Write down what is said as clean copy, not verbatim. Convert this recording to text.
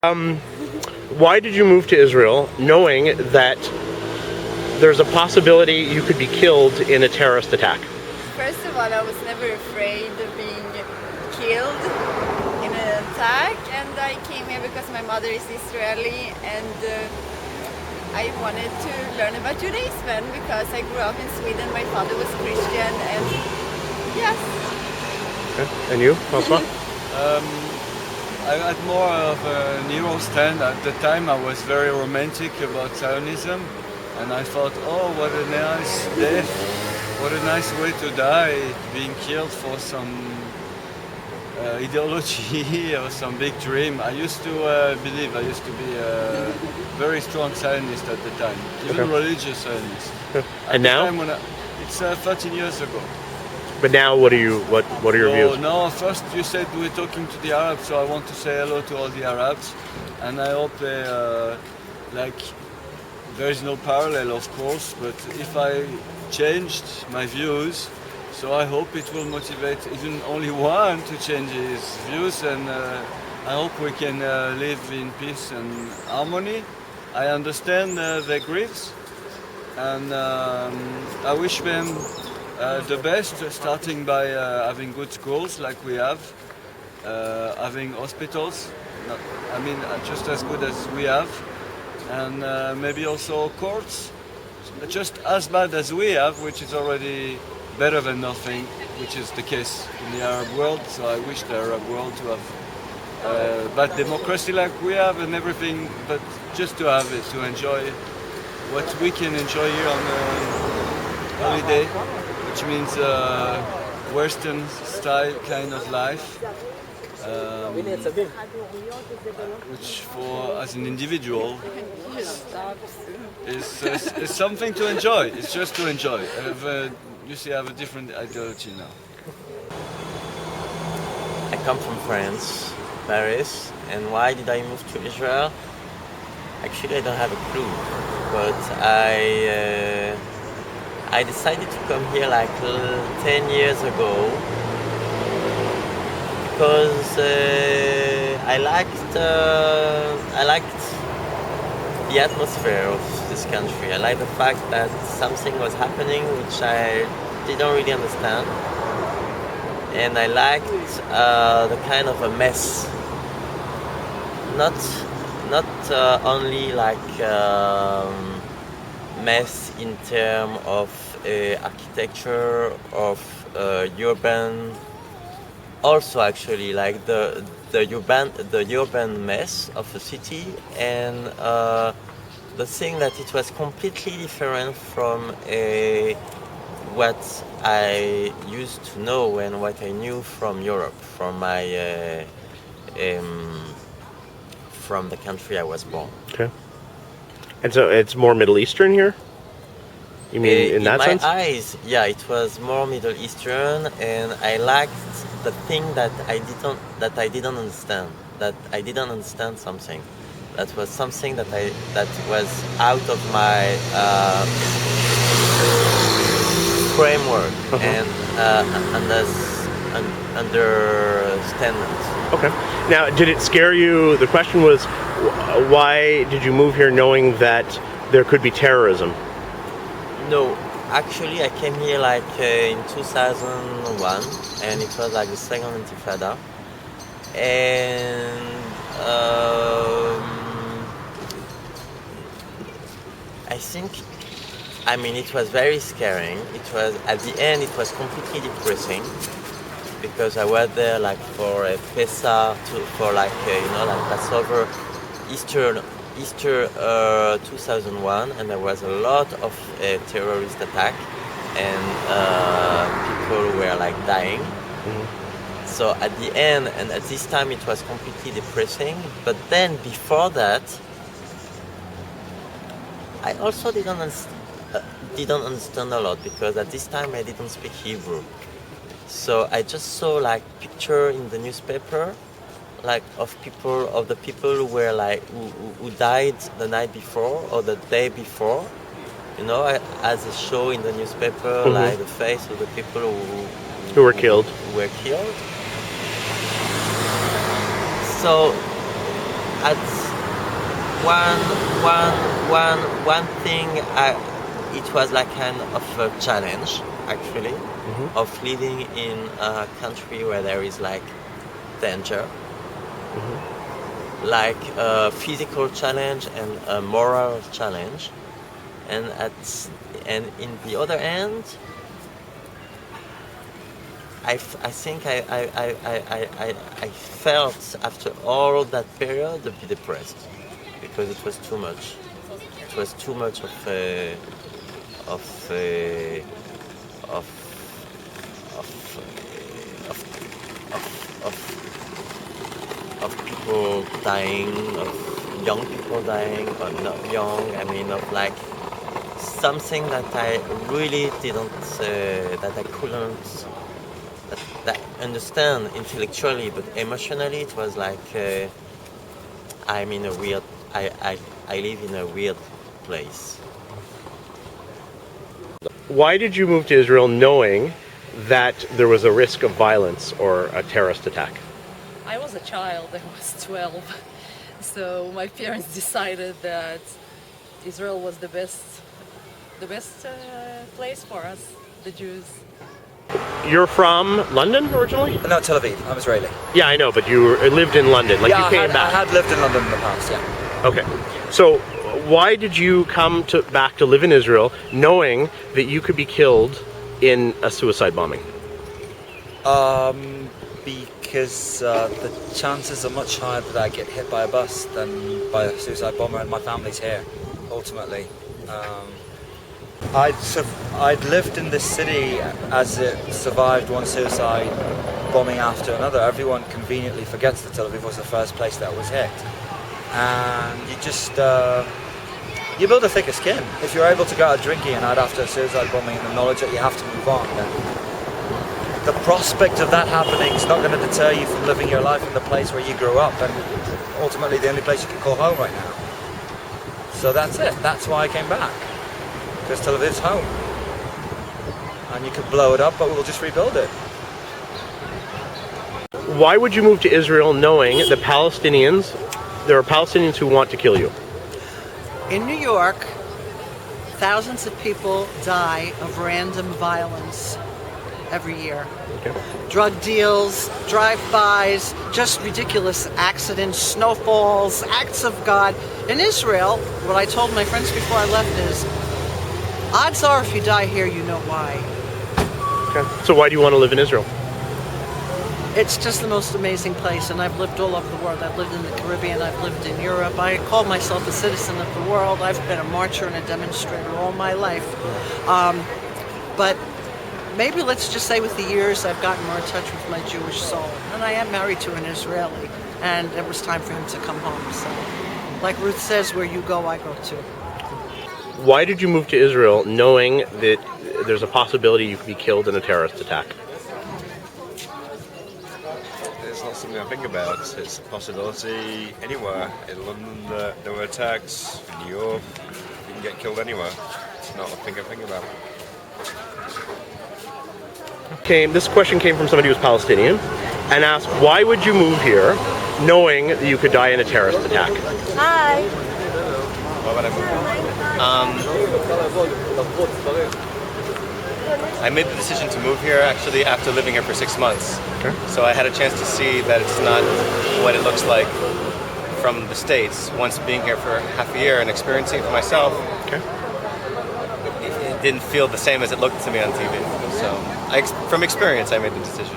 Why did you move to Israel knowing that there's a possibility you could be killed in a terrorist attack? First of all, I was never afraid of being killed in an attack, and I came here because my mother is Israeli, and I wanted to learn about Judaism because I grew up in Sweden. My father was Christian, and yes. Okay. And you, François? I had more of a Nero stand. At the time I was very romantic about Zionism, and I thought, oh, what a nice death, what a nice way to die, being killed for some ideology or some big dream. I used to believe, I used to be a very strong Zionist at the time, even religious Zionist. And now? It's 13 years ago. But now, what are your views? No, first you said we're talking to the Arabs, so I want to say hello to all the Arabs, and I hope they there is no parallel, of course, but if I changed my views, so I hope it will motivate even only one to change his views, and I hope we can live in peace and harmony. I understand their griefs, and I wish them the best, starting by having good schools like we have, having hospitals, just as good as we have, and maybe also courts, just as bad as we have, which is already better than nothing, which is the case in the Arab world. So I wish the Arab world to have bad democracy like we have and everything, but just to have it, to enjoy what we can enjoy here on holiday, which means Western style kind of life, which for as an individual is something to enjoy. It's just to enjoy. You see, I have a different ideology now. I come from France, Paris, and why did I move to Israel? Actually, I don't have a clue, but I decided to come here like 10 years ago because I liked the atmosphere of this country. I liked the fact that something was happening which I didn't really understand, and I liked the kind of a mess. Not only like mess in terms of architecture, of urban, also actually like the urban mess of the city, and the thing that it was completely different from what I used to know and what I knew from Europe, from my from the country I was born. Okay. And so it's more Middle Eastern here? You mean in that sense? In my eyes, yeah, it was more Middle Eastern, and I liked the thing that I didn't understand. That I didn't understand something. That was something that was out of my framework and understanding. Okay. Now, did it scare you? The question was, why did you move here knowing that there could be terrorism? No, actually I came here like in 2001, and it was like the second Intifada, and I mean it was very scaring. It was, at the end it was completely depressing, because I was there like for a Pesach, for like like Passover, Easter 2001, and there was a lot of terrorist attack, and people were like dying. Mm-hmm. So at the end, and at this time, it was completely depressing. But then before that, I also didn't understand a lot, because at this time I didn't speak Hebrew. So I just saw like picture in the newspaper, like of the people who were like who died the night before or the day before, as a show in the newspaper, mm-hmm. like the face of the people who were killed. So at one thing, it was like kind of a challenge, actually, of living in a country where there is like danger, like a physical challenge and a moral challenge, and in the other end, I think I felt after all that period a bit depressed because it was too much. It was too much of people dying, of young people dying, or not young. I mean, of like something that I really didn't, that I couldn't that understand intellectually, but emotionally it was like I'm in a weird. I live in a weird place. Why did you move to Israel knowing that there was a risk of violence or a terrorist attack? I was a child, I was 12, so my parents decided that Israel was the best place for us, the Jews. You're from London originally? No, Tel Aviv. I'm Israeli. Yeah, I know, but you lived in London. Like yeah, you came back. I had lived in London in the past, yeah. Okay. So why did you come back to live in Israel knowing that you could be killed in a suicide bombing? Because the chances are much higher that I get hit by a bus than by a suicide bomber, and my family's here, ultimately. I'd lived in this city as it survived one suicide bombing after another. Everyone conveniently forgets that Tel Aviv was the first place that was hit. And you just, you build a thicker skin. If you're able to go out drinking a night after a suicide bombing and the knowledge that you have to move on, then the prospect of that happening is not going to deter you from living your life in the place where you grew up, and ultimately the only place you can call home right now. So that's it. That's why I came back. Because Tel Aviv's home. And you could blow it up, but we'll just rebuild it. Why would you move to Israel knowing that there are Palestinians who want to kill you? In New York, thousands of people die of random violence every year. Okay. Drug deals, drive-bys, just ridiculous accidents, snowfalls, acts of God. In Israel, what I told my friends before I left is, odds are if you die here, you know why. Okay. So why do you want to live in Israel? It's just the most amazing place, and I've lived all over the world. I've lived in the Caribbean, I've lived in Europe. I call myself a citizen of the world. I've been a marcher and a demonstrator all my life. But maybe let's just say with the years I've gotten more in touch with my Jewish soul. And I am married to an Israeli, and it was time for him to come home. So, like Ruth says, where you go, I go too. Why did you move to Israel knowing that there's a possibility you could be killed in a terrorist attack? It's not something I think about. It's a possibility anywhere. In London, there were attacks. In New York, you can get killed anywhere. It's not a thing I think about. This question came from somebody who's Palestinian and asked, why would you move here knowing that you could die in a terrorist attack? Hi. Why would I move here? I made the decision to move here actually after living here for 6 months. Okay. So I had a chance to see that it's not what it looks like from the States. Once being here for half a year and experiencing it for myself, Okay. it didn't feel the same as it looked to me on TV. So from experience, I made the decision.